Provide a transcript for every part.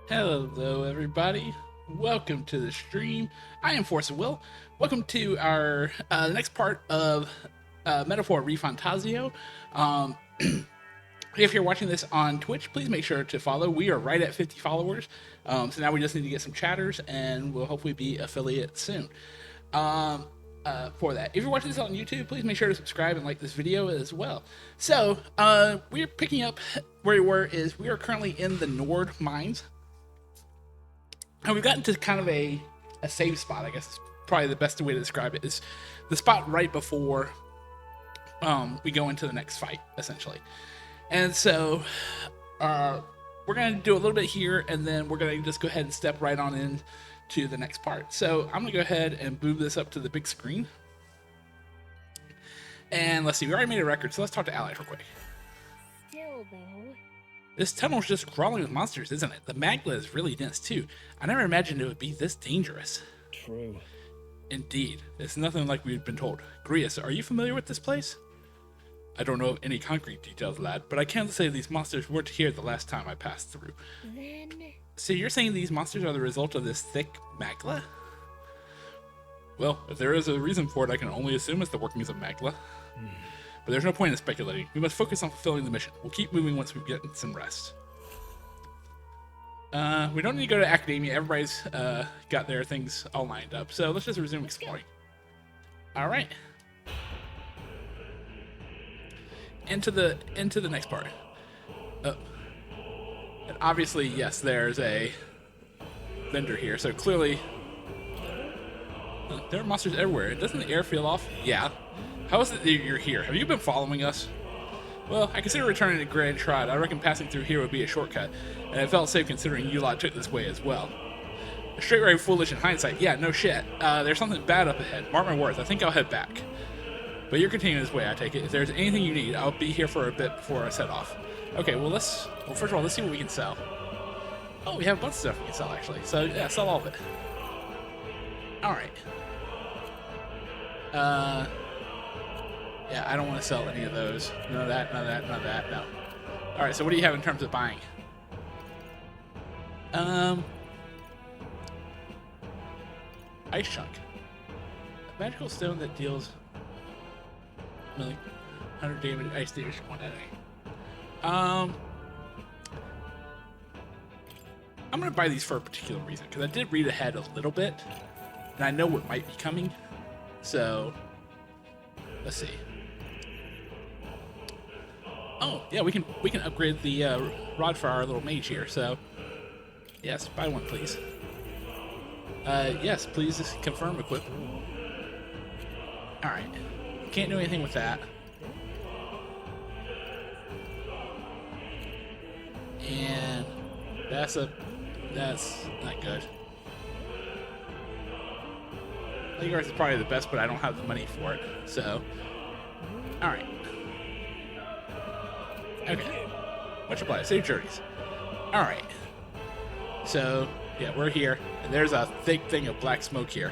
Hello, everybody. Welcome to the stream. I am Force of Will. Welcome to our the next part of Metaphor ReFantazio. If you're watching this on Twitch, please make sure to follow. We are right at 50 followers, so now we just need to get some chatters, and we'll hopefully be affiliate soon. For that, if you're watching this on YouTube, please make sure to subscribe and like this video as well. So we're picking up where we were. We are currently in the Nord mines. And we've gotten to kind of a save spot, I guess is probably the best way to describe it, is the spot right before we go into the next fight, essentially. And so we're going to do a little bit here, and then we're going to just go ahead and step right on in to the next part. So I'm going to go ahead and move this up to the big screen. And let's see, we already made a record, so let's talk to allies real quick. Still, though. This tunnel's just crawling with monsters, isn't it? The magma is really dense, too. I never imagined it would be this dangerous. True. Indeed. It's nothing like we've been told. Grius, are you familiar with this place? I don't know of any concrete details, lad, but I can't say these monsters weren't here the last time I passed through. Then... So you're saying these monsters are the result of this thick magma? Well, if there is a reason for it, I can only assume it's the workings of magma. But there's no point in speculating. We must focus on fulfilling the mission. We'll keep moving once we get some rest. We don't need to go to academia. Everybody's got their things all lined up. So let's just resume exploring. All right. Into the next part. And obviously, yes, there's a vendor here. So clearly, there are monsters everywhere. Doesn't the air feel off? Yeah. How is it that you're here? Have you been following us? Well, I consider returning to Grand Tride. I reckon passing through here would be a shortcut, and it felt safe considering you lot took this way as well. Straight right foolish in hindsight. Yeah, no shit. There's something bad up ahead. Mark my words, I think I'll head back. But you're continuing this way, I take it. If there's anything you need, I'll be here for a bit before I set off. Okay, well, first of all, let's see what we can sell. Oh, we have a bunch of stuff we can sell, actually. So, yeah, sell all of it. Alright. Yeah, I don't want to sell any of those. None of that, none of that, none of that, no. Alright, so what do you have in terms of buying? Ice Chunk. A magical stone that deals 100 damage, ice damage to one enemy. I'm going to buy these for a particular reason, because I did read ahead a little bit, and I know what might be coming, so let's see. Oh, yeah, we can upgrade the rod for our little mage here, so yes, buy one, please. Yes, please just confirm equip. Alright, can't do anything with that. And that's not good. Leaguearth is probably the best, but I don't have the money for it, so alright. Okay. Much obliged. Save journeys. Alright. So, yeah, we're here. And there's a thick thing of black smoke here.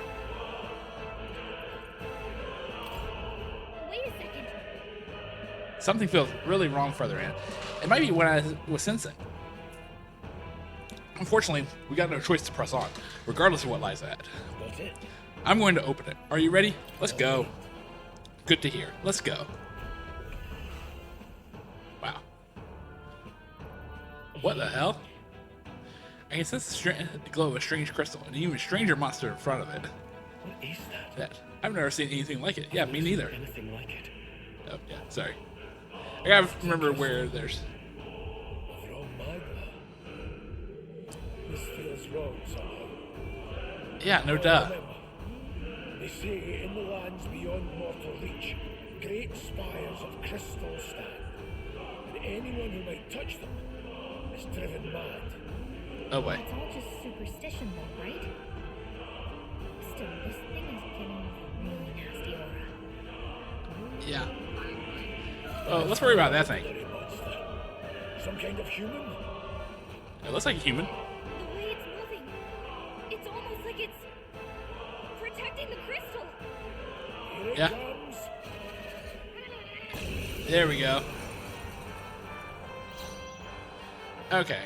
Wait a second. Something feels really wrong further in. It might be what I was sensing. Unfortunately, we got no choice to press on, regardless of what lies ahead. That's it. I'm going to open it. Are you ready? Let's go. Good to hear. Let's go. Wow. What the hell? I can sense the glow of a strange crystal, and an even stranger monster in front of it. What is that? I've never seen anything like it. Yeah, me neither. Anything like it? Oh, yeah, sorry. I gotta remember where there's... From Magma. This feels wrong somehow. Yeah, no duh. Remember, they say in the lands beyond mortal reach, great spires of crystal stand, and anyone who might touch them is driven mad. Oh, boy. It's all just superstition, though, right? Still, this thing is getting a really nasty aura. Yeah. Oh, let's worry about that thing. Bloody monster. Some kind of human? It looks like a human. The way it's moving, it's almost like it's protecting the crystal. Here it Yeah. comes. There we go. Okay.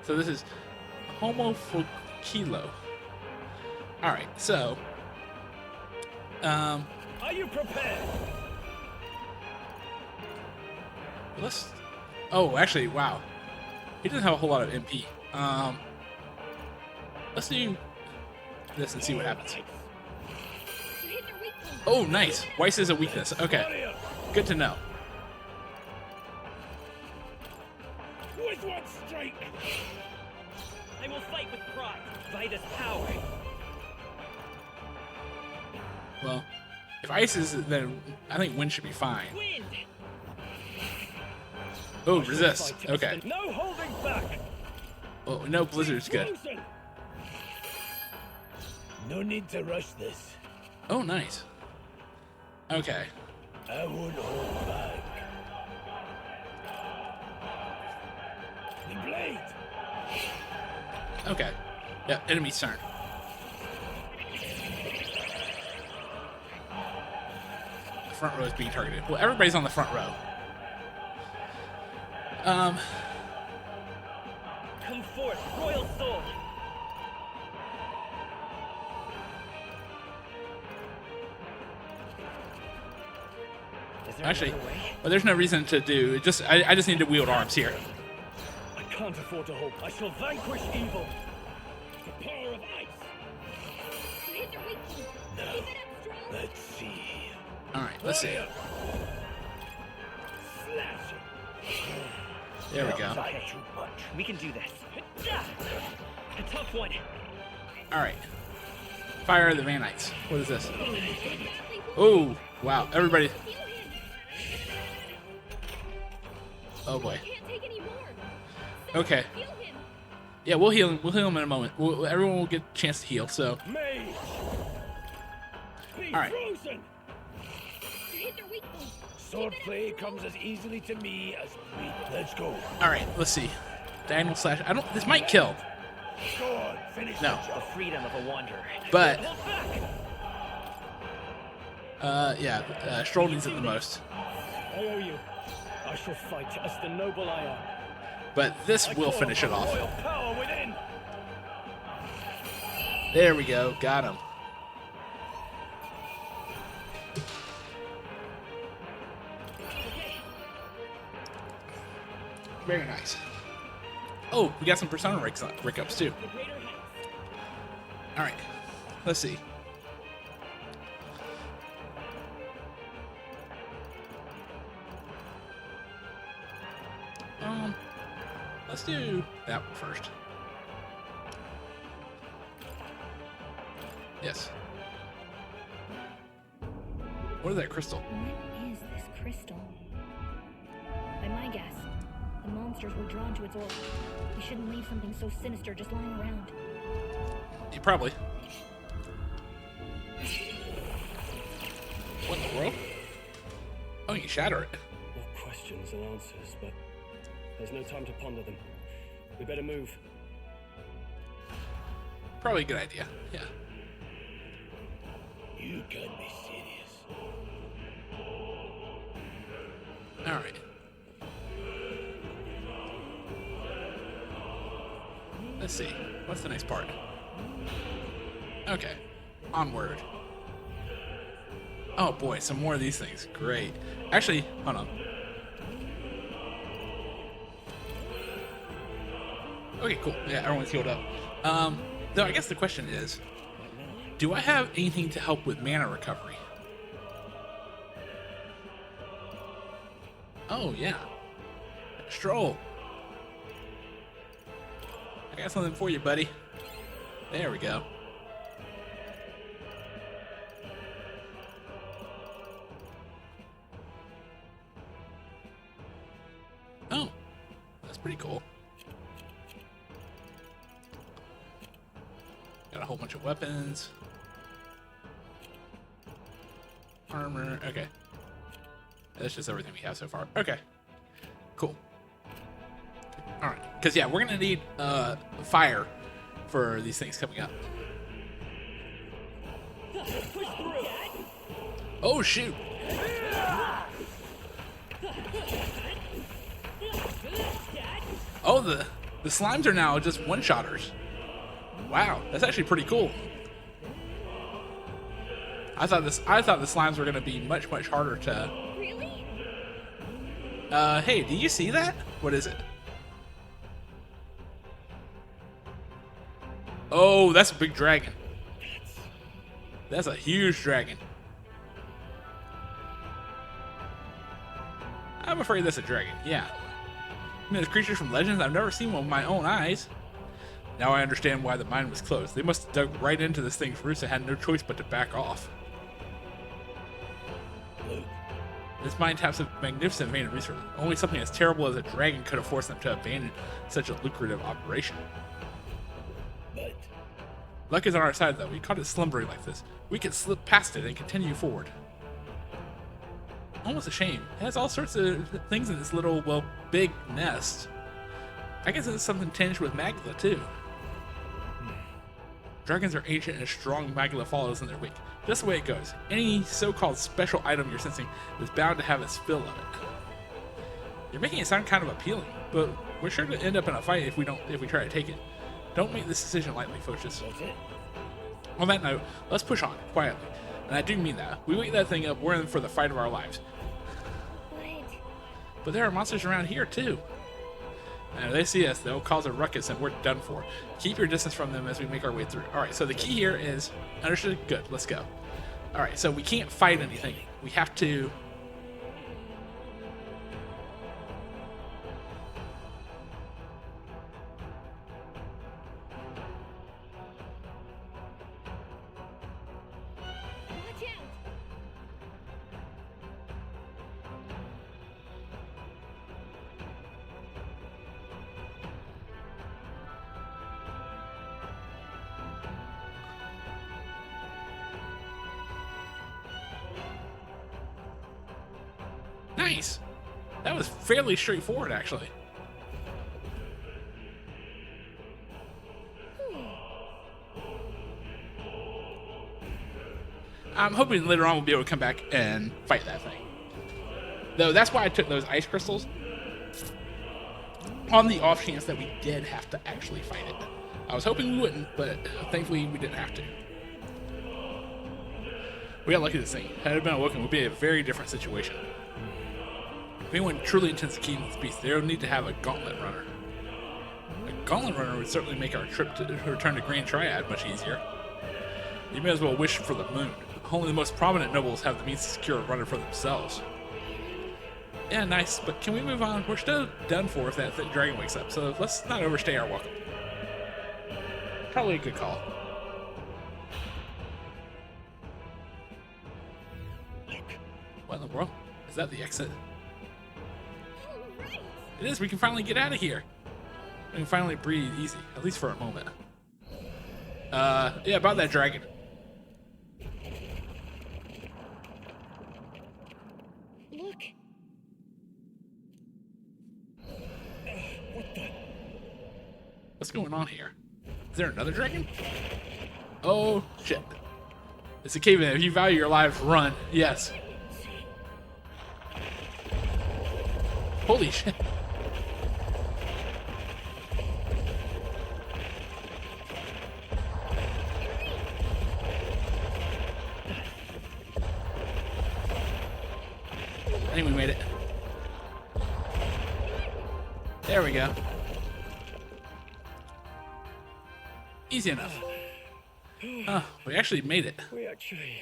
So this is Homo Fulquilo. Alright, so... Are you prepared? let's... Oh, actually, wow. He doesn't have a whole lot of MP. Let's do this and see what happens. Oh, nice. Weiss is a weakness. Okay. Good to know. With one strike! I will fight with pride, Vida's power. Well, if ice is, then I think wind should be fine. Wind! Oh, resist. Okay. No holding back! Oh, no, blizzard's good. Frozen. No need to rush this. Oh, nice. Okay. I won't hold back. The blade! Okay. Yeah, enemy's turn. The front row is being targeted. Well, everybody's on the front row. Come forth, royal soul! Is there Actually, another way? well, there's no reason to do. I just need to wield arms here. I can't afford to hope. I shall vanquish evil. The power of ice. You hit their weak point. No. Keep it up strong. Let's see. All right, let's see. Slash it. There we go. Fire too much. We can do this. A tough one. All right. Fire of the Vanites. What is this? Oh, wow. Everybody. Heal him. Oh boy. Can't take any more. Okay. Heal him. Yeah, we'll heal him. We'll heal him in a moment. Everyone will get a chance to heal. So, Mage. Be All right. frozen. You hit their weak point. Swordplay comes as easily to me as me. Let's go. all right. Let's see. Diagonal slash. I don't. This might kill. Go on. Finish No. the The job. freedom of a wanderer. But Hold back! yeah. Stroll needs it the most. I owe you. I shall fight as the noble I am. But this I will call finish it upon off. royal power within. There we go. Got him. Very nice. Oh, we got some persona rickups too. The greater heights. All right. Let's see. Let's do that one first. Yes. What is that crystal? What is this crystal? By my guess, the monsters were drawn to its aura. We shouldn't leave something so sinister just lying around. Yeah, probably. What in the world? Oh, you can shatter it. More questions and answers, but there's no time to ponder them. We better move. Probably a good idea. Yeah. You can't be serious. All right. Let's see. What's the next part? Okay. Onward. Oh boy, some more of these things. Great. Actually, hold on. Okay, cool. Yeah, everyone's healed up. Though I guess the question is, do I have anything to help with mana recovery? Oh, yeah. Stroll. I got something for you, buddy. There we go. Oh, that's pretty cool. Got a whole bunch of weapons. Armor. Okay. That's just everything we have so far. Okay. Cool. Alright. Because, yeah, we're going to need fire for these things coming up. Oh, shoot. Oh, the slimes are now just one-shotters. Wow, that's actually pretty cool. I thought the slimes were gonna be much harder to. Really? Hey, do you see that? What is it? Oh, that's a big dragon. That's a huge dragon. I'm afraid that's a dragon, yeah. You know, those creatures from Legends, I've never seen one with my own eyes. Now I understand why the mine was closed. They must have dug right into this thing's roots and had no choice but to back off. This mine taps a magnificent vein of resources. Only something as terrible as a dragon could have forced them to abandon such a lucrative operation. But Luck is on our side, though. We caught it slumbering like this. We can slip past it and continue forward. Almost a shame. It has all sorts of things in this little, well, big nest. I guess it's something tinged with magla, too. Dragons are ancient and strong magla follows in their wake. Just the way it goes. Any so-called special item you're sensing is bound to have its fill of it. You're making it sound kind of appealing, but we're sure to end up in a fight if we try to take it. Don't make this decision lightly, Photius. On that note, let's push on, quietly. And I do mean that. We wake that thing up, we're in for the fight of our lives. What? But there are monsters around here, too. And if they see us, they'll cause a ruckus and we're done for. Keep your distance from them as we make our way through. Alright, so the key here is... Understood? Good, let's go. Alright, so we can't fight anything. We have to... Watch out! Nice! That was fairly straightforward, actually. I'm hoping later on we'll be able to come back and fight that thing. Though that's why I took those ice crystals. On the off chance that we did have to actually fight it. I was hoping we wouldn't, but thankfully we didn't have to. We got lucky this thing. Had it been awoken, we'd be in a very different situation. If anyone truly intends to keep this beast, they would need to have a gauntlet runner. A gauntlet runner would certainly make our trip to return to Grand Triad much easier. You may as well wish for the moon. Only the most prominent nobles have the means to secure a runner for themselves. Yeah, nice, but can we move on? We're still done for if that dragon wakes up, so let's not overstay our welcome. Probably a good call. What in the world? Is that the exit? It is, we can finally get out of here. We can finally breathe easy, at least for a moment. Yeah, about that dragon. Look! What's going on here? Is there another dragon? Oh, shit. It's a cave-in. If you value your lives, run. Yes. Holy shit. I think we made it. There we go. Easy enough. Oh, we actually made it. we actually.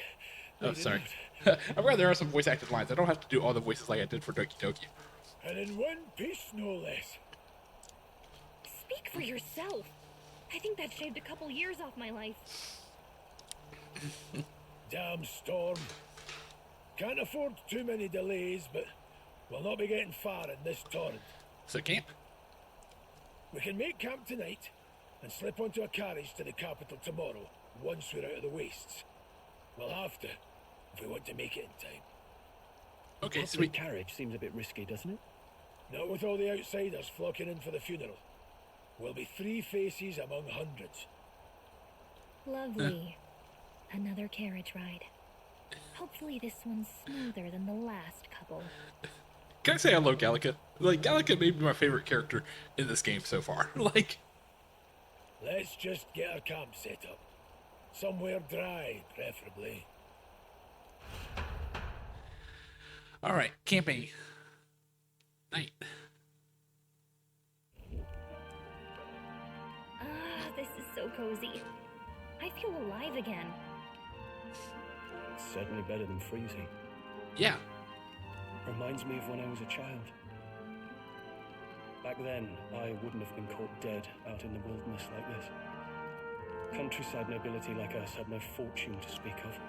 Oh, sorry. I forgot there are some voice acted lines. I don't have to do all the voices like I did for Doki Doki. And in one piece, no less. Speak for yourself. I think that shaved a couple years off my life. Damn storm. Can't afford too many delays, but we'll not be getting far in this torrent. So camp. We can make camp tonight and slip onto a carriage to the capital tomorrow, once we're out of the wastes. We'll have to, if we want to make it in time. Okay, Public sweet. carriage seems a bit risky, doesn't it? Not with all the outsiders flocking in for the funeral. We'll be 3 faces among hundreds. Lovely. Another carriage ride. Hopefully this one's smoother than the last couple. Can I say I love Gallica? Like, Gallica may be my favorite character in this game so far. Like, Let's just get our camp set up. Somewhere dry, preferably. All right, camping. Night. This is so cozy. I feel alive again. It's certainly better than freezing. Yeah. Reminds me of when I was a child. Back then, I wouldn't have been caught dead out in the wilderness like this. Countryside nobility like us had no fortune to speak of.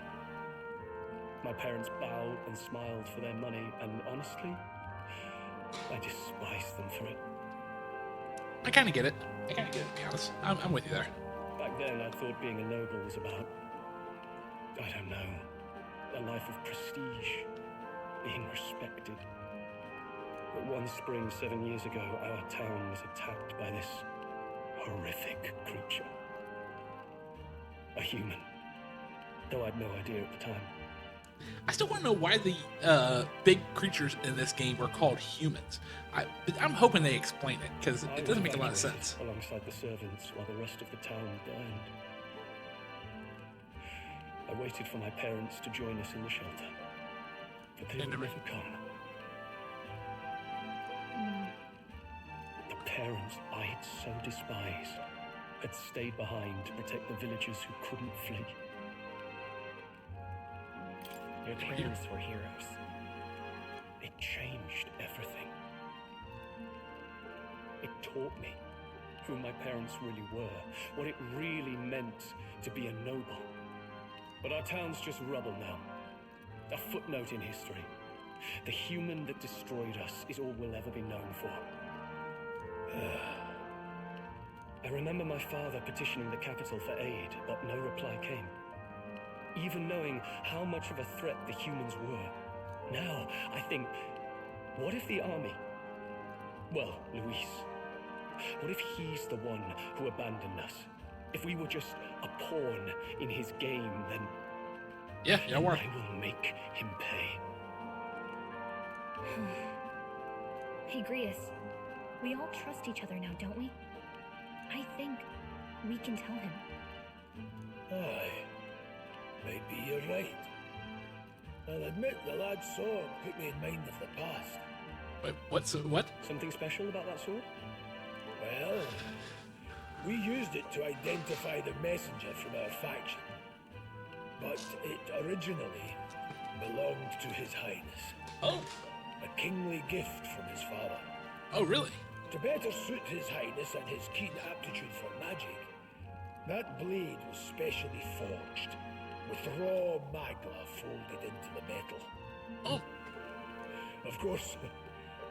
My parents bowed and smiled for their money, and honestly, I despised them for it. I kind of get it. To be honest. I'm with you there. Back then, I thought being a noble was about, I don't know, a life of prestige, being respected. But one spring 7 years ago, our town was attacked by this horrific creature. A human, though I'd no idea at the time. I still want to know why the big creatures in this game were called humans. I'm hoping they explain it, because it doesn't make a lot of sense. Alongside the servants while the rest of the town burned. I waited for my parents to join us in the shelter, but they would never come. The parents I'd so despised had stayed behind to protect the villagers who couldn't flee. Your parents were heroes. It changed everything. It taught me who my parents really were, what it really meant to be a noble. But our town's just rubble now. A footnote in history. The human that destroyed us is all we'll ever be known for. I remember my father petitioning the capital for aid, but no reply came. Even knowing how much of a threat the humans were. Now, I think, what if the army? Well, Luis. What if he's the one who abandoned us? If we were just a pawn in his game, then Yeah, I we're. will make him pay. Hey, Grius. We all trust each other now, don't we? I think we can tell him. Aye. Maybe you're right. I'll admit the lad's sword put me in mind of the past. Wait, what? Something special about that sword? Well, we used it to identify the messenger from our faction. But it originally belonged to His Highness. Oh. A kingly gift from his father. Oh, really? To better suit His Highness and his keen aptitude for magic, that blade was specially forged, with raw magma folded into the metal. Oh. Of course,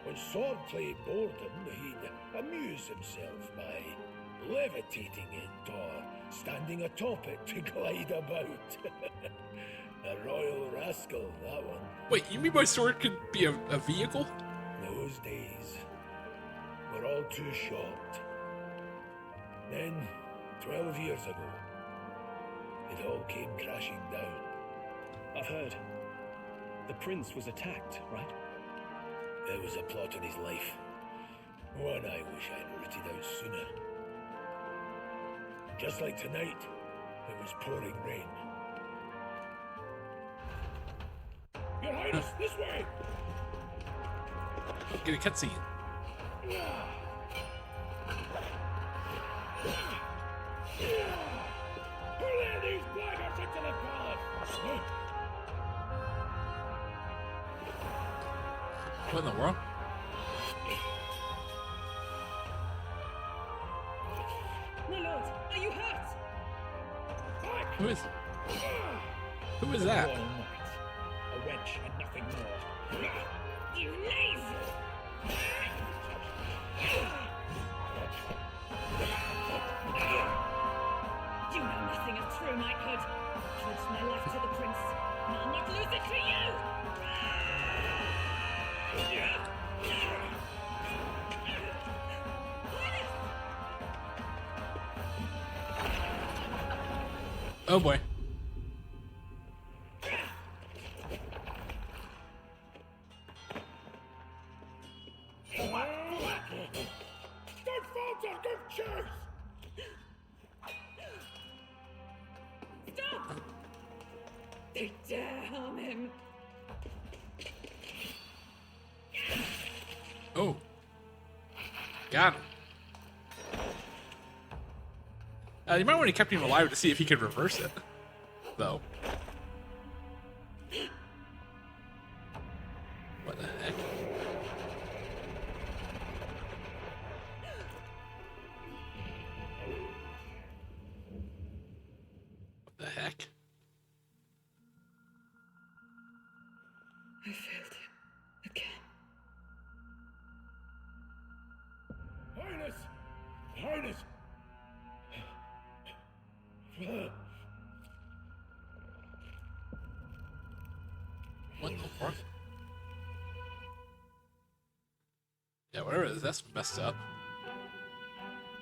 when swordplay bored him, he'd amuse himself by levitating it or standing atop it to glide about. A royal rascal, that one. Wait, you mean my sword could be a vehicle? Those days were all too short. Then, 12 years ago, it all came crashing down. I've heard. The prince was attacked, right? There was a plot on his life. One I wish I'd rooted out sooner. Just like tonight, it was pouring rain. Your Highness, this way! Get a cutscene. Hurl these blackguards into the palace! What in the world? My lord, are you hurt? Who is that? Royal knight. A wench and nothing more. You knave! You know nothing of true knighthood. Pledged my life to the prince, and I'll not lose it to you! Oh boy. Don't falter, give chase! They dare harm him. Oh. Got him. You might want to keep him alive to see if he could reverse it, though. What the heck? What the heck? I failed him again. Highness! Highness! What the fuck? Yeah, whatever it is, that's messed up.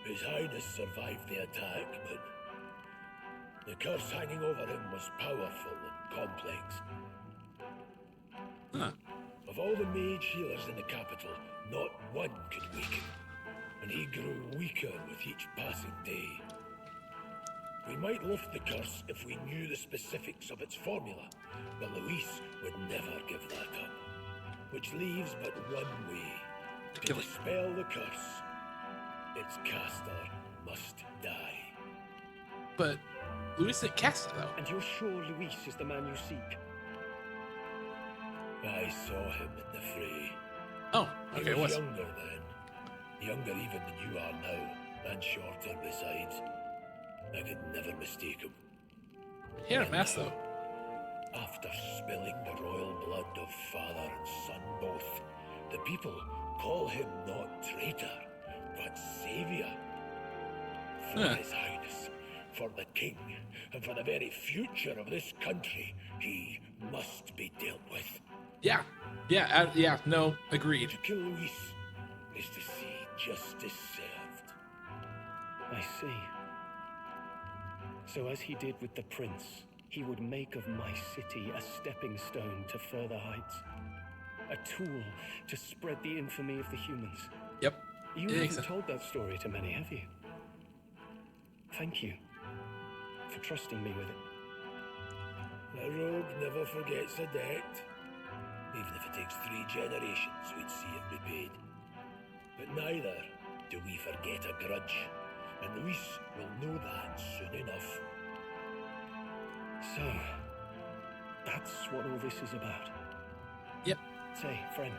His Highness survived the attack, but the curse hanging over him was powerful and complex. Huh. Of all the mage healers in the capital, not one could weaken, and he grew weaker with each passing day. We might lift the curse if we knew the specifics of its formula, but Luis would never give that up. Which leaves but one way. To kill it. dispel the curse, its caster must die. But Luis didn't cast it, though. And you're sure Luis is the man you seek? I saw him in the fray. Oh, He okay, was what's... younger then. Younger even than you are now, and shorter besides. I could never mistake him. He had a mask, though. After spilling the royal blood of father and son both, the people call him not traitor, but savior. For Huh. his highness, for the king, and for the very future of this country, he must be dealt with. Yeah. No, agreed. To kill Luis is to see justice served. I see. So as he did with the prince, he would make of my city a stepping stone to further heights. A tool to spread the infamy of the humans. Yep. You Yeah, haven't exactly. told that story to many, have you? Thank you for trusting me with it. A rogue never forgets a debt. Even if it takes 3 generations, we'd see it repaid. But neither do we forget a grudge. And Luis will know that soon enough. So, that's what all this is about. Yep. Say, friend,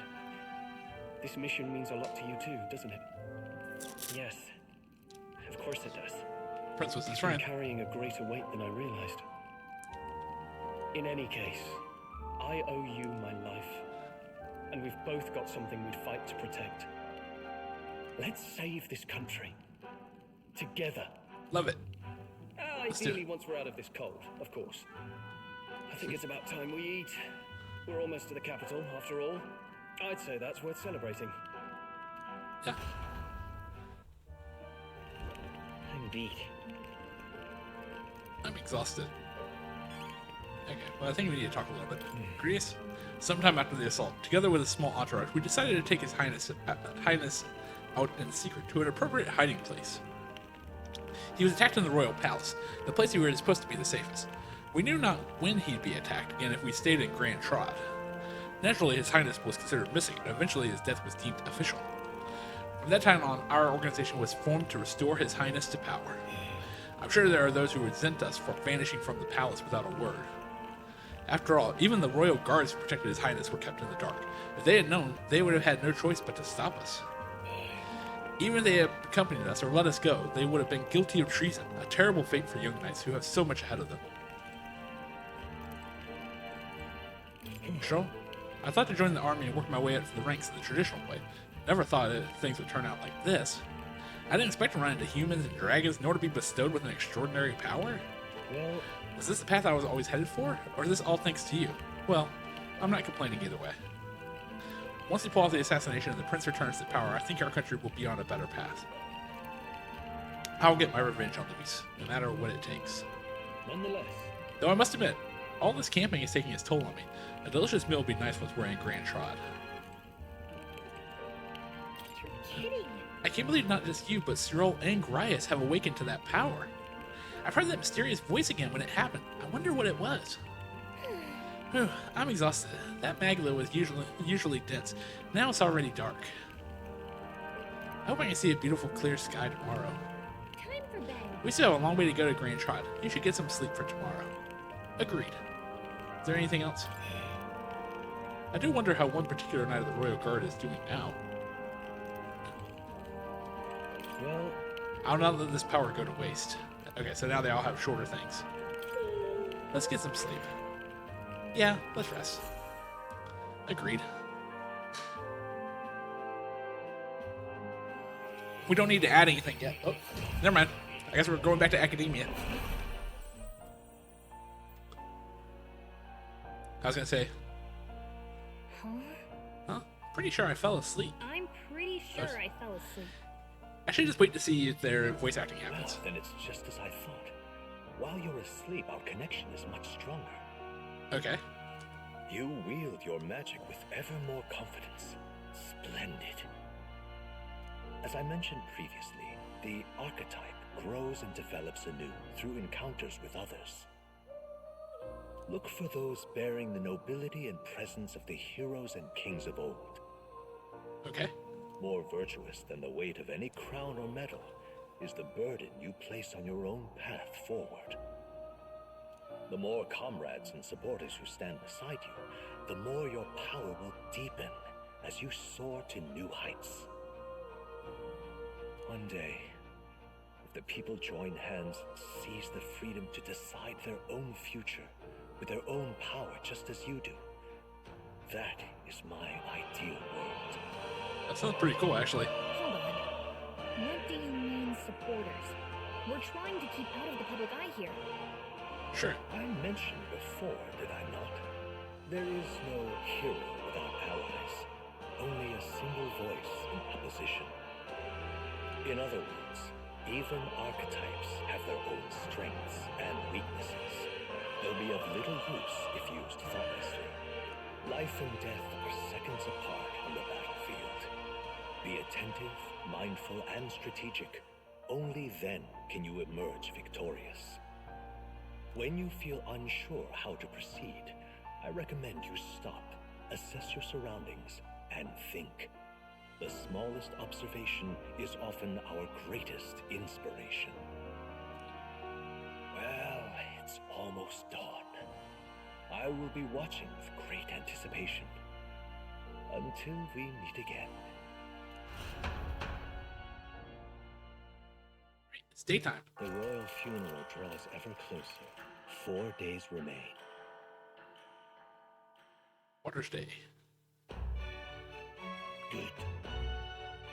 this mission means a lot to you too, doesn't it? Yes, of course it does. Prince was his You've been friend. carrying a greater weight than I realized. In any case, I owe you my life, and we've both got something we'd fight to protect. Let's save this country. Together. Love it. Let's do Ideally, it. once we're out of this cold, of course. I think it's about time we eat. We're almost to the capital, after all. I'd say that's worth celebrating. Yeah. I'm beat. I'm exhausted. Okay, well, I think we need to talk a little bit. Greece, sometime after the assault, together with a small entourage, we decided to take his highness out in secret to an appropriate hiding place. He was attacked in the royal palace, the place he was supposed to be the safest. We knew not when he'd be attacked, and if we stayed in Grand Trod. Naturally, his highness was considered missing, and eventually his death was deemed official. From that time on, our organization was formed to restore his highness to power. I'm sure there are those who resent us for vanishing from the palace without a word. After all, even the royal guards who protected his highness were kept in the dark. If they had known, they would have had no choice but to stop us. Even if they had accompanied us or let us go, they would have been guilty of treason, a terrible fate for young knights who have so much ahead of them. So, I thought to join the army and work my way up through the ranks in the traditional way. Never thought things would turn out like this. I didn't expect to run into humans and dragons, nor to be bestowed with an extraordinary power. Well, Was this the path I was always headed for, or is this all thanks to you? Well, I'm not complaining either way. Once we pull off the assassination and the prince returns to power, I think our country will be on a better path. I'll get my revenge on Luis, no matter what it takes. Nonetheless, Though I must admit, all this camping is taking its toll on me. A delicious meal would be nice once we're in Grand Trod. You're kidding. I can't believe not just you, but Cyril and Grias have awakened to that power. I've heard that mysterious voice again when it happened. I wonder what it was. Whew, I'm exhausted. That magla was usually dense. Now it's already dark. I hope I can see a beautiful clear sky tomorrow. Time for bed. We still have a long way to go to Grand Trot. You should get some sleep for tomorrow. Agreed. Is there anything else? I do wonder how one particular knight of the Royal Guard is doing now. Well, I'll not let this power go to waste. Okay, so now they all have shorter things. Let's get some sleep. Yeah, let's rest. Agreed. We don't need to add anything yet. Oh, never mind. I guess we're going back to academia. I was gonna say, huh? Pretty sure I fell asleep. I'm pretty sure I fell asleep. I should just wait to see if their voice acting happens. Well, then it's just as I thought. While you're asleep, our connection is much stronger. Okay. You wield your magic with ever more confidence. Splendid. As I mentioned previously, the archetype grows and develops anew through encounters with others. Look for those bearing the nobility and presence of the heroes and kings of old. Okay. More virtuous than the weight of any crown or medal is the burden you place on your own path forward. The more comrades and supporters who stand beside you, the more your power will deepen as you soar to new heights. One day, if the people join hands and seize the freedom to decide their own future with their own power just as you do, that is my ideal world. That sounds pretty cool, actually. Hold on. What do you mean, supporters? We're trying to keep out of the public eye here. Sure. I mentioned before, did I not? There is no hero without allies, only a single voice in opposition. In other words, even archetypes have their own strengths and weaknesses. They'll be of little use if used thoughtlessly. Life and death are seconds apart on the battlefield. Be attentive, mindful, and strategic. Only then can you emerge victorious. When you feel unsure how to proceed, I recommend you stop, assess your surroundings, and think. The smallest observation is often our greatest inspiration. Well, it's almost dawn. I will be watching with great anticipation. Until we meet again. It's daytime. The royal funeral draws ever closer. 4 days remain. Water's Day. Good.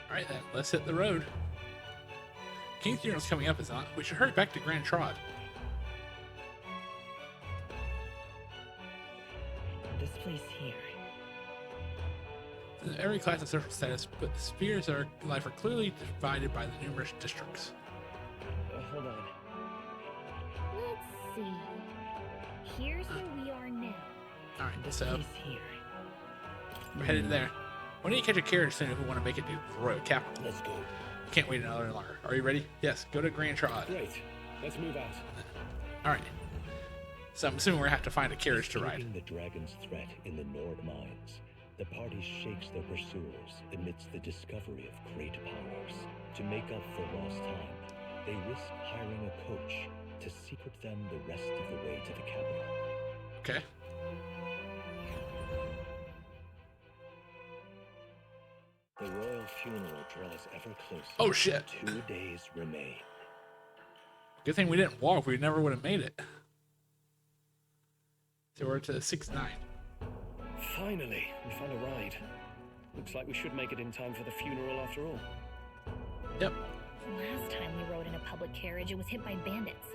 Alright then, let's hit the road. King's funeral's coming up, is not? We should hurry back to Grand Trot. This place here. Every class and social status, but the spheres of life are clearly divided by the numerous districts. Hold on. Let's see. Here's where we are now. Alright, This so place here. we're headed there. We need to catch a carriage soon if we want to make it to the royal capital. Let's go. Can't wait another longer. Are you ready? Yes, go to Grand Trot. Great. Let's move out. Alright. So I'm assuming we're going to have to find a carriage to ride. Escaping the dragon's threat in the Nord mines, the party shakes their pursuers amidst the discovery of great powers. To make up for lost time, they risk hiring a coach to secret them the rest of the way to the capital. Okay. The royal funeral draws ever closer. Oh, shit. 2 days remain. Good thing we didn't walk. We never would have made it. So we're to 6-9. Finally, we found a ride. Looks like we should make it in time for the funeral after all. Yep. Last time we rode in a public carriage, it was hit by bandits.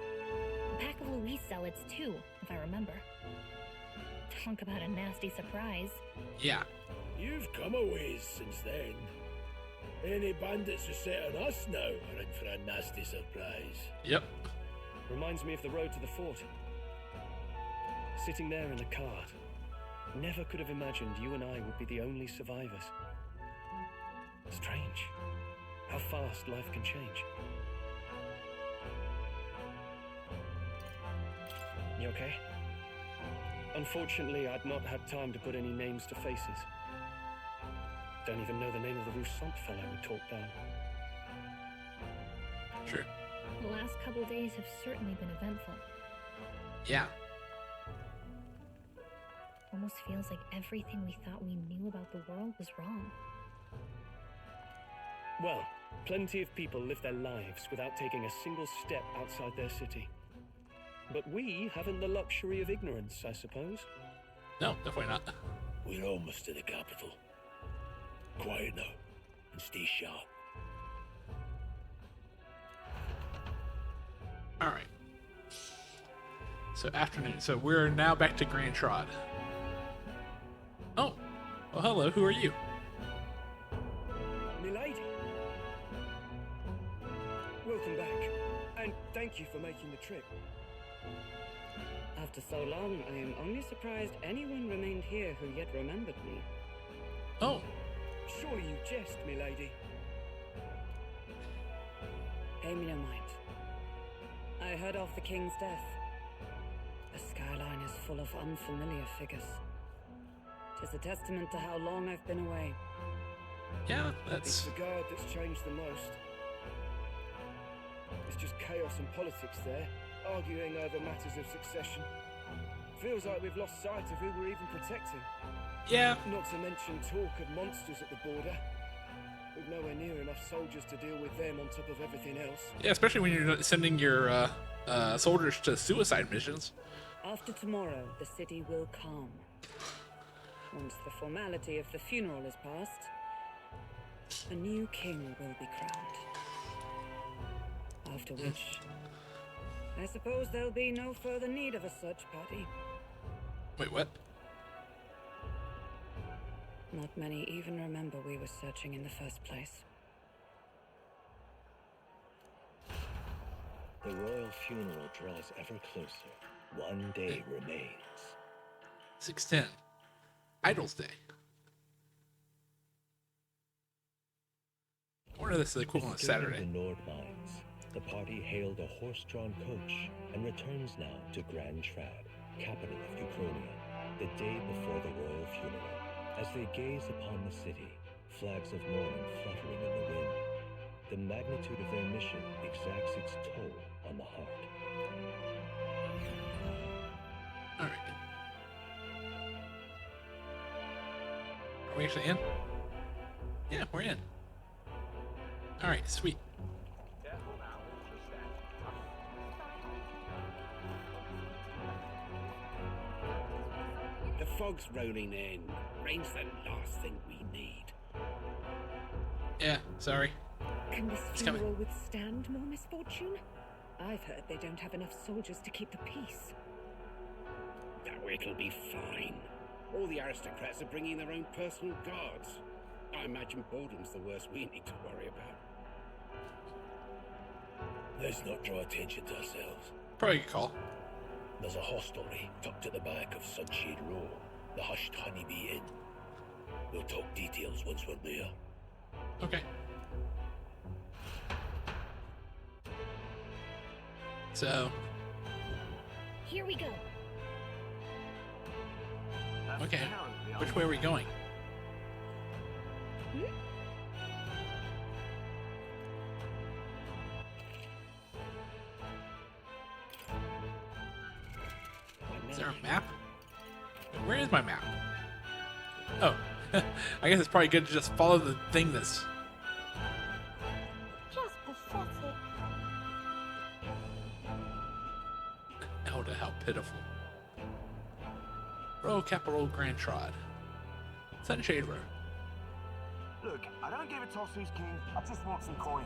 A pack of Louis zealots, too, if I remember. Talk about a nasty surprise. Yeah. You've come a ways since then. Any bandits who set on us now are in for a nasty surprise. Yep. Reminds me of the road to the fort. Sitting there in the cart. Never could have imagined you and I would be the only survivors. Strange. How fast life can change. You okay? Unfortunately, I'd not had time to put any names to faces. Don't even know the name of the ReFantazio fellow who talked down. Sure. The last couple days have certainly been eventful. Yeah. Almost feels like everything we thought we knew about the world was wrong. Well, plenty of people live their lives without taking a single step outside their city. But we haven't the luxury of ignorance, I suppose. No, definitely not. We're almost to the capital. Quiet now, and stay sharp. All right. So afternoon. So we're now back to Grand Trod. Oh. Well, hello. Who are you? Milady. Welcome back, and thank you for making the trip. After so long, I am only surprised anyone remained here who yet remembered me. Oh. Surely you jest, milady. Pay me no mind. I heard of the king's death. The skyline is full of unfamiliar figures. 'Tis a testament to how long I've been away. Yeah, It's that's... the guard that's changed the most. It's just chaos and politics there, arguing over matters of succession. Feels like we've lost sight of who we're even protecting. Yeah. Not to mention talk of monsters at the border. We've nowhere near enough soldiers to deal with them on top of everything else. Yeah, especially when you're sending your soldiers to suicide missions. After tomorrow, the city will calm. Once the formality of the funeral is past, a new king will be crowned. After which, I suppose there'll be no further need of a search party. Wait, what? Not many even remember we were searching in the first place. The royal funeral draws ever closer. One day remains. 6:10. Idol's Day. I wonder if this is the equivalent of Saturday. The Nord mines. The party hailed a horse-drawn coach and returns now to Grand Trad, capital of Ukrainia, the day before the royal funeral. As they gaze upon the city, flags of mourning fluttering in the wind, the magnitude of their mission exacts its toll on the heart. All right. Are we actually in? Yeah, we're in. All right, sweet. The fog's rolling in. Rain's the last thing we need. Yeah, sorry. Can this It's coming. funeral withstand more misfortune? I've heard they don't have enough soldiers to keep the peace. Oh, it'll be fine. All the aristocrats are bringing their own personal guards. I imagine boredom's the worst we need to worry about. Let's not draw attention to ourselves. Probably a good call. There's a hostelry tucked at the back of Sunshade Row, the Hushed Honeybee Inn. We'll talk details once we're there. Okay. So, Here we go. okay. Which way are we going? Is there a map? Where is my map? Oh, I guess it's probably good to just follow the thing that's... Just pathetic. Oh, how pitiful. Row Capital Grand Trod. Sunshade Row. Look, I don't give a toss who's king. I just want some coin.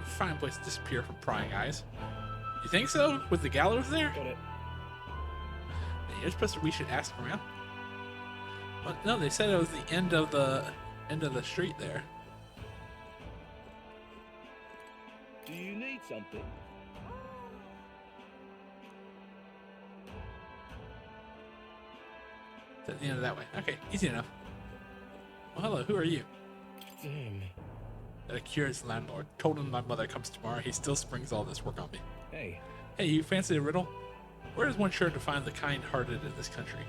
Fine place to disappear from prying eyes. You think so? With the gallows there? Got it. You're supposed to. We should ask around. Well, no, they said it was the end of the street there. Do you need something? It's at the end of that way. Okay, easy enough. Well, hello. Who are you? Damn. That curious landlord. Told him my mother comes tomorrow. He still springs all this work on me. Hey. Hey, you fancy a riddle? Where is one sure to find the kind-hearted in this country?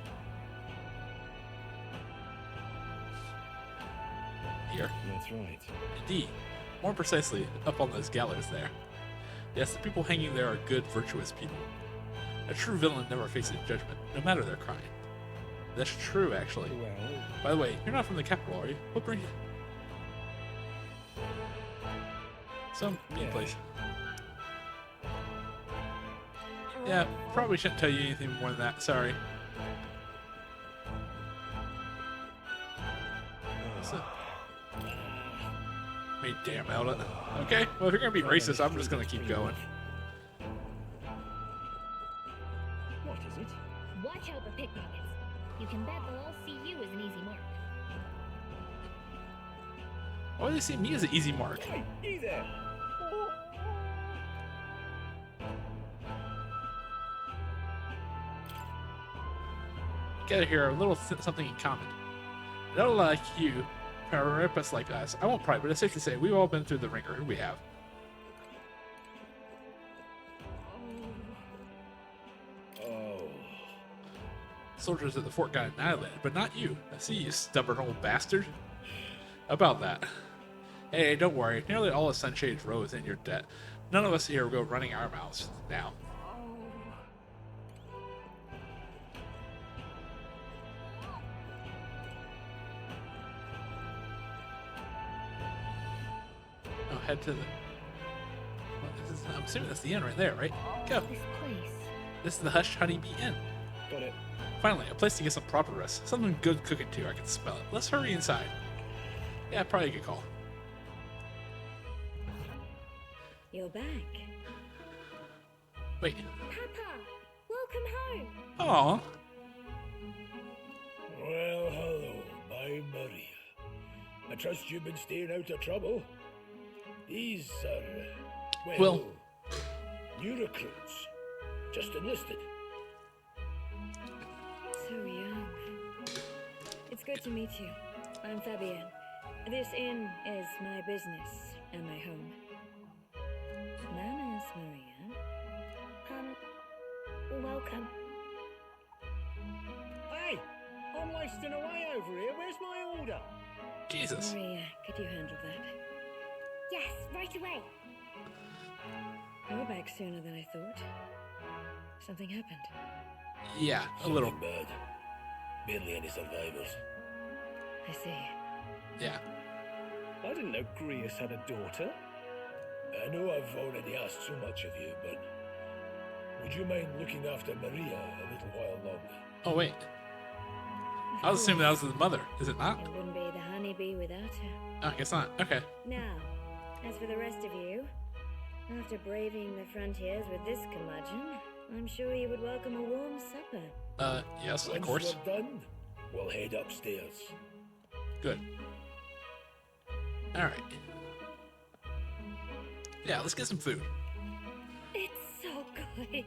Here. That's right. Indeed. More precisely, up on those gallows there. Yes, the people hanging there are good, virtuous people. A true villain never faces judgment, no matter their crime. That's true, actually. Well... By the way, you're not from the capital, are you? What brings you? Some mean place. Yeah, probably shouldn't tell you anything more than that. Sorry. So, me damn out. Okay, well if you're gonna be racist, I'm just gonna keep going. What is it? Watch out for pickpockets. You can bet they'll all see you as an easy mark. Why do they see me as an easy mark? Hey, you there! Together here a little something in common. Not like you, perilous like us. I won't pry, but it's safe to say we've all been through the ringer. We have. Oh. Soldiers at the fort got annihilated, but not you. I see you, stubborn old bastard. About that. Hey, don't worry. Nearly all of Sunshade's row is in your debt. None of us here will go running our mouths now. Oh, head to the... Well, I'm assuming that's the inn right there, right? Go. This place. This is the Hush Honeybee Inn. Got it. Finally, a place to get some proper rest. Something good cooking too, I can smell it. Let's hurry inside. Yeah, probably a good call. You're back. Wait. Papa, welcome home. Aw. Well, hello, my Maria. I trust you've been staying out of trouble. These are, well, new recruits. Just enlisted. So young. It's good to meet you. I'm Fabienne. This inn is my business and my home. Manners, Maria. Welcome. Hey! I'm wasting away over here. Where's my order? Jesus. Maria, could you handle that? Yes, right away. You're back sooner than I thought. Something happened. Yeah, a little. Something bad. Barely any survivors. I see. Yeah. I didn't know Grius had a daughter. I know I've already asked so much of you, but would you mind looking after Maria a little while longer? Oh, wait. I was assuming that was the mother. Is it not? It wouldn't be the honeybee without her. Oh, I guess not. Okay. Now, as for the rest of you, after braving the frontiers with this curmudgeon, I'm sure you would welcome a warm supper. Yes, of Once course. we're done, we'll head upstairs. Good. Alright. Yeah, let's get some food. It's so good.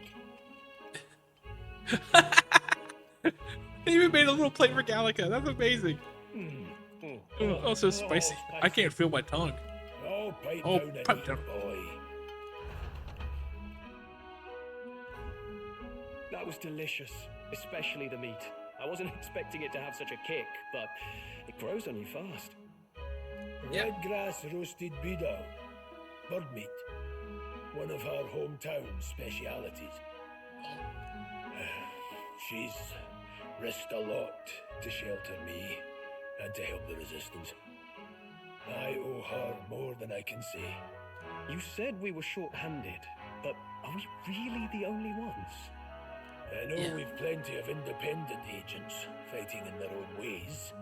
They even made a little plate for Gallica. That's amazing. Oh, so spicy. I can't feel my tongue. Oh, pipe Oh, down and pipe eat, down. boy. That was delicious, especially the meat. I wasn't expecting it to have such a kick, but it grows on you fast. Yeah. Red grass roasted beedle. Bird meat. One of our hometown specialities. She's risked a lot to shelter me and to help the resistance. I owe her more than I can say. You said we were short-handed, but are we really the only ones? I know Yeah. we've plenty of independent agents fighting in their own ways,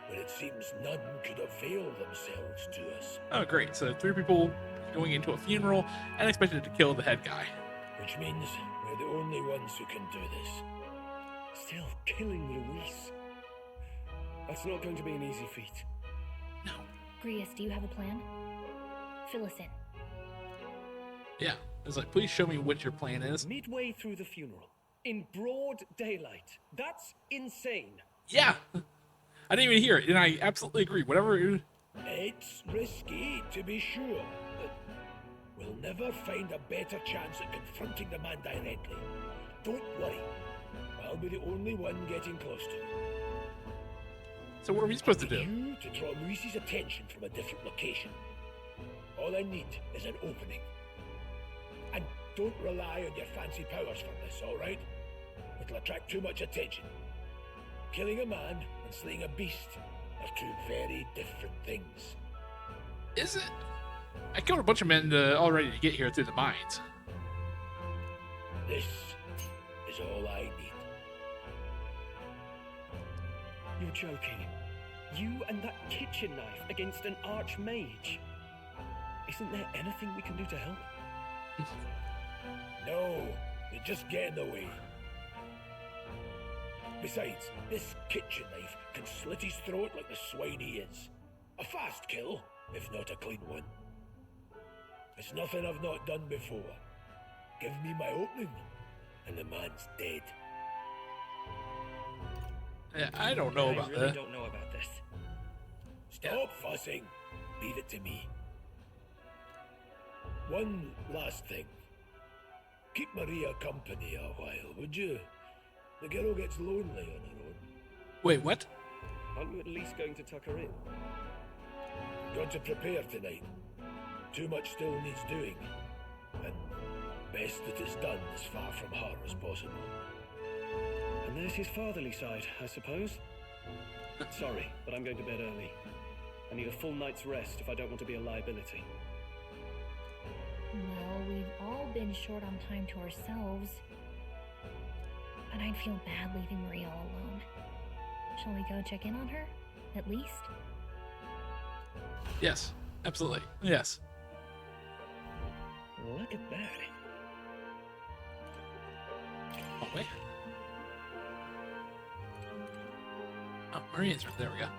but it seems none could avail themselves to us. Oh, great. So 3 people going into a funeral and expected to kill the head guy. Which means we're the only ones who can do this. Still killing Luis. That's not going to be an easy feat. No. Grius, do you have a plan? Fill us in. Yeah. It's like, please show me what your plan is. Midway through the funeral, in broad daylight. That's insane. Yeah. I didn't even hear it, and I absolutely agree. Whatever. It's risky, to be sure. We'll never find a better chance at confronting the man directly. Don't worry. I'll be the only one getting close to him. So what are we supposed to do? You to draw Luis's attention from a different location. All I need is an opening. And don't rely on your fancy powers for this, alright? It'll attract too much attention. Killing a man and slaying a beast are two very different things. Is it? I killed a bunch of men already to get here through the mines. This is all I need. You're joking. You and that kitchen knife against an archmage. Isn't there anything we can do to help? No, you just get in the way. Besides, this kitchen knife can slit his throat like the swine he is. A fast kill, if not a clean one. It's nothing I've not done before. Give me my opening, and the man's dead. Yeah, I don't know about I really that. don't know about this. Stop fussing. Leave it to me. One last thing. Keep Maria company a while, would you? The girl gets lonely on her own. Wait, what? Aren't you at least going to tuck her in? Got to prepare tonight. Too much still needs doing. And best that it's done as far from her as possible. And there's his fatherly side, I suppose. Sorry, but I'm going to bed early. I need a full night's rest if I don't want to be a liability. Well, we've all been short on time to ourselves. But I'd feel bad leaving Maria all alone. Shall we go check in on her? At least? Yes, absolutely. Yes. Look at that. Oh, wait. Oh, Maria's right there. We go.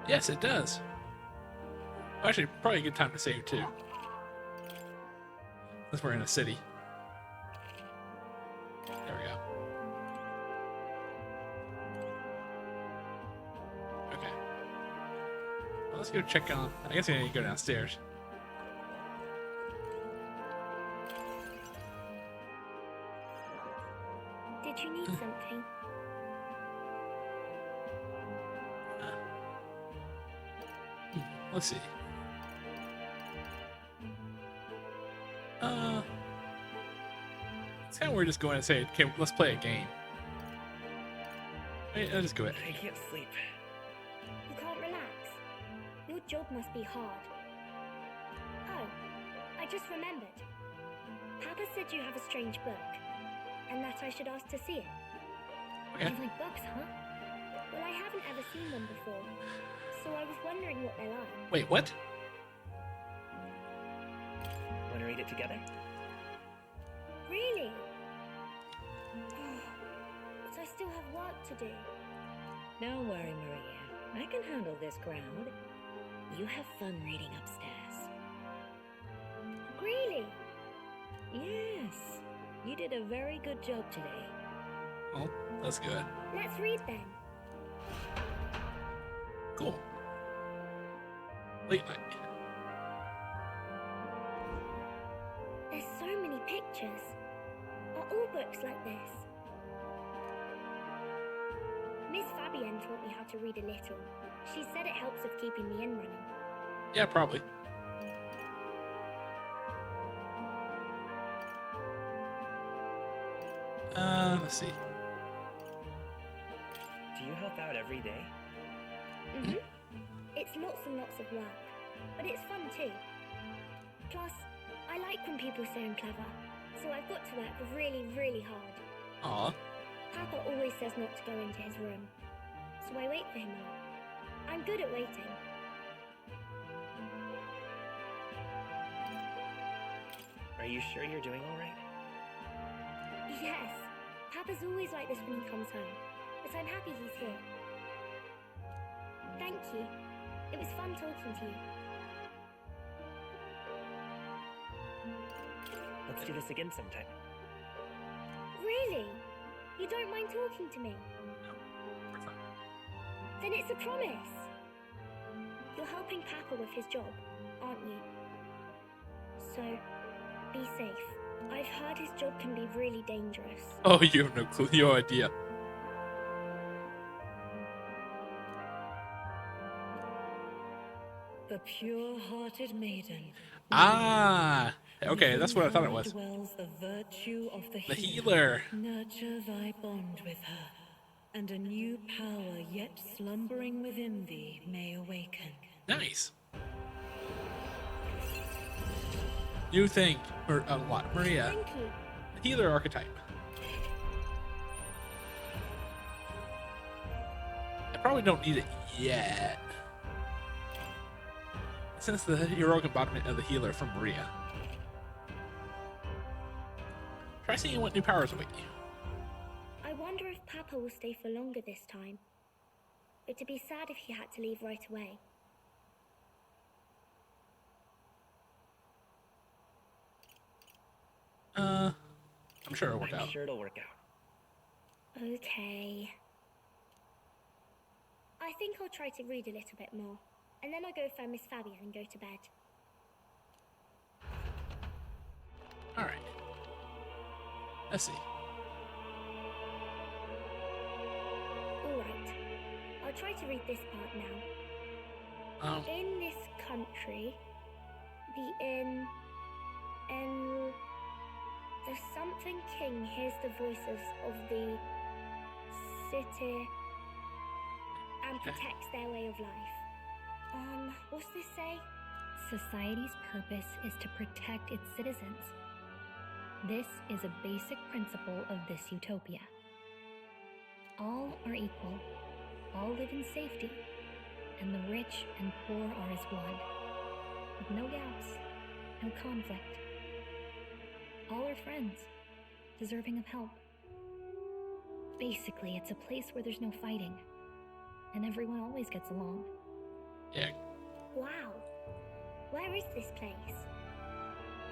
Yes, it does. Actually, probably a good time to save too. Since we're in a city. There we go. Okay. Well, let's go check on. I guess I need to go downstairs. Did you need something? Let's see. It's kind of weird just going and say, okay, let's play a game. I'll just go ahead. I can't sleep. You can't relax. Your job must be hard. Oh, I just remembered. Papa said you have a strange book, and that I should ask to see it. Okay. You like books, huh? Well, I haven't ever seen one before, so I was wondering what they're like. Wait, what? Want to read it together? Really? But I still have work to do. Don't worry, Maria. I can handle this crowd. You have fun reading upstairs. Really? Yes. You did a very good job today. Oh, that's good. Let's read then. Cool. Late night. There's so many pictures. Are all books like this? Miss Fabienne taught me how to read a little. She said it helps with keeping the inn running. Yeah, probably. Let's see. Do you help out every day? Mm-hmm. It's lots and lots of work, but it's fun too. Plus, I like when people say I'm clever, so I've got to work really, really hard. Aw. Papa always says not to go into his room, so I wait for him a lot. I'm good at waiting. Are you sure you're doing all right? Yes, Papa's always like this when he comes home, but I'm happy he's here. Thank you. It was fun talking to you. Let's do this again sometime. Really? You don't mind talking to me? No, of course not. Then it's a promise. You're helping Papa with his job, aren't you? So, be safe. I've heard his job can be really dangerous. Oh, you have no clue, no idea. The pure-hearted maiden. Ah, okay, that's what I thought it was. Dwells the virtue of the healer. Nurture thy bond with her, and a new power yet slumbering within thee may awaken. Nice. New thing, or a lot, Maria. Thank you. Healer archetype. I probably don't need it yet, since the heroic embodiment of the healer from Maria. Try seeing what new powers await you. I wonder if Papa will stay for longer this time. It'd be sad if he had to leave right away. I'm sure it'll work out. I'm sure it'll work out. Okay. I think I'll try to read a little bit more, and then I'll go find Miss Fabian and go to bed. Alright. Let's see. Alright. I'll try to read this part now. In this country, the something king hears the voices of the city and protects their way of life. What's this say? Society's purpose is to protect its citizens. This is a basic principle of this utopia. All are equal, all live in safety, and the rich and poor are as one, with no gaps, no conflict. All are friends, deserving of help. Basically, it's a place where there's no fighting, and everyone always gets along. Yeah. Wow. Where is this place?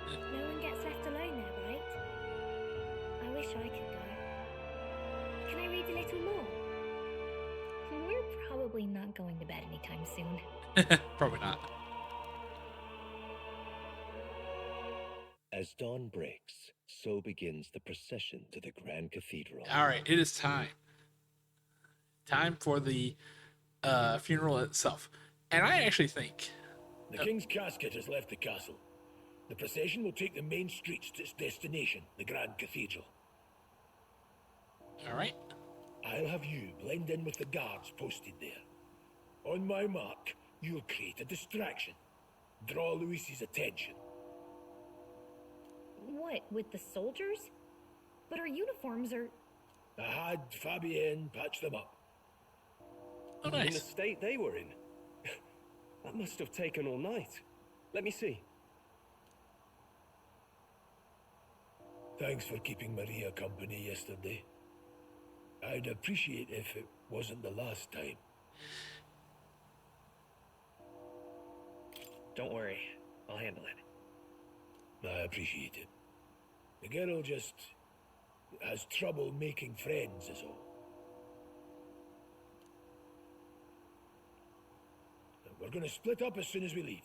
No one gets left alone there, right? I wish I could go. Can I read a little more? We're probably not going to bed anytime soon. Probably not. As dawn breaks, so begins the procession to the Grand Cathedral. Alright, it is time. Time for the funeral itself. And I actually think... The king's casket has left the castle. The procession will take the main streets to its destination, the Grand Cathedral. Alright. I'll have you blend in with the guards posted there. On my mark, you'll create a distraction. Draw Luis's attention. What, with the soldiers? But our uniforms are... I had Fabienne patch them up. Oh, In the nice. state they were in. That must have taken all night. Let me see. Thanks for keeping Maria company yesterday. I'd appreciate if it wasn't the last time. Don't worry, I'll handle it. I appreciate it. The girl just has trouble making friends is all. We're going to split up as soon as we leave.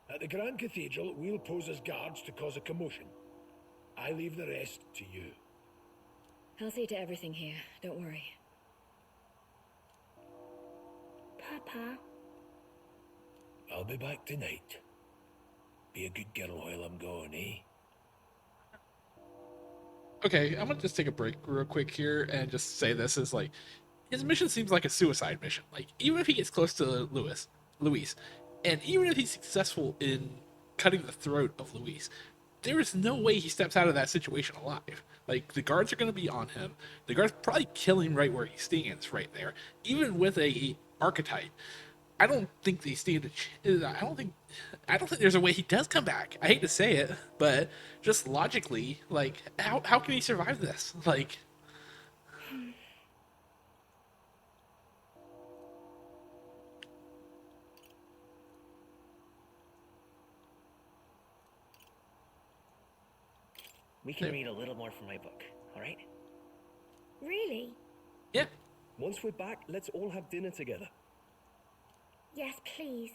At the Grand Cathedral, we'll pose as guards to cause a commotion. I leave the rest to you. I'll see to everything here, don't worry. Papa, I'll be back tonight. Be a good girl while I'm gone, eh? Okay, I'm gonna just take a break real quick here and just say this is like, his mission seems like a suicide mission. Like, even if he gets close to Luis, and even if he's successful in cutting the throat of Luis, there is no way he steps out of that situation alive. Like, the guards are going to be on him. The guards probably kill him right where he stands, right there. Even with a archetype, I don't think they stand a I don't think there's a way he does come back. I hate to say it, but just logically, like, how can he survive this? Like, We can read a little more from my book, alright? really? yeah. Once we're back, let's all have dinner together. Yes, please.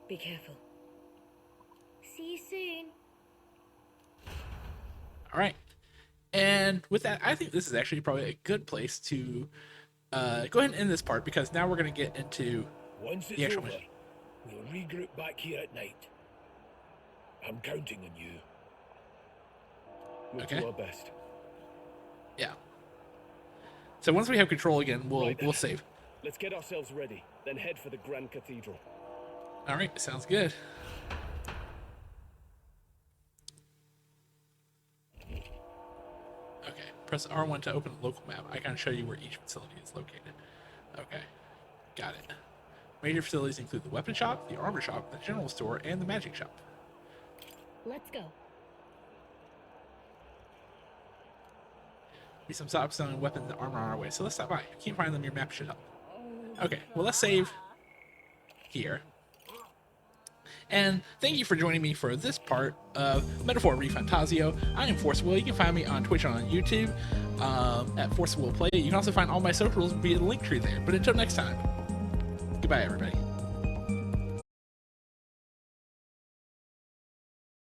Be careful. See you soon. All right. And with that, I think this is actually probably a good place to go ahead and end this part, because now we're going to get into Once the it's actual over, mission. we'll regroup back here at night. I'm counting on you. We'll Okay. do our best. Yeah. So once we have control again, we'll save. Let's get ourselves ready, then head for the Grand Cathedral. All right, sounds good. Okay, press R1 to open a local map. I can show you where each facility is located. Okay, got it. Major facilities include the weapon shop, the armor shop, the general store, and the magic shop. Let's go. Be some stop selling weapons and armor on our way, so let's stop by. If you can't find them, your map should help. Okay, well, let's save here. And thank you for joining me for this part of Metaphor ReFantazio. I am Forceable. You can find me on Twitch and on YouTube at Forceable Play. You can also find all my socials via the link tree there. But until next time, goodbye, everybody.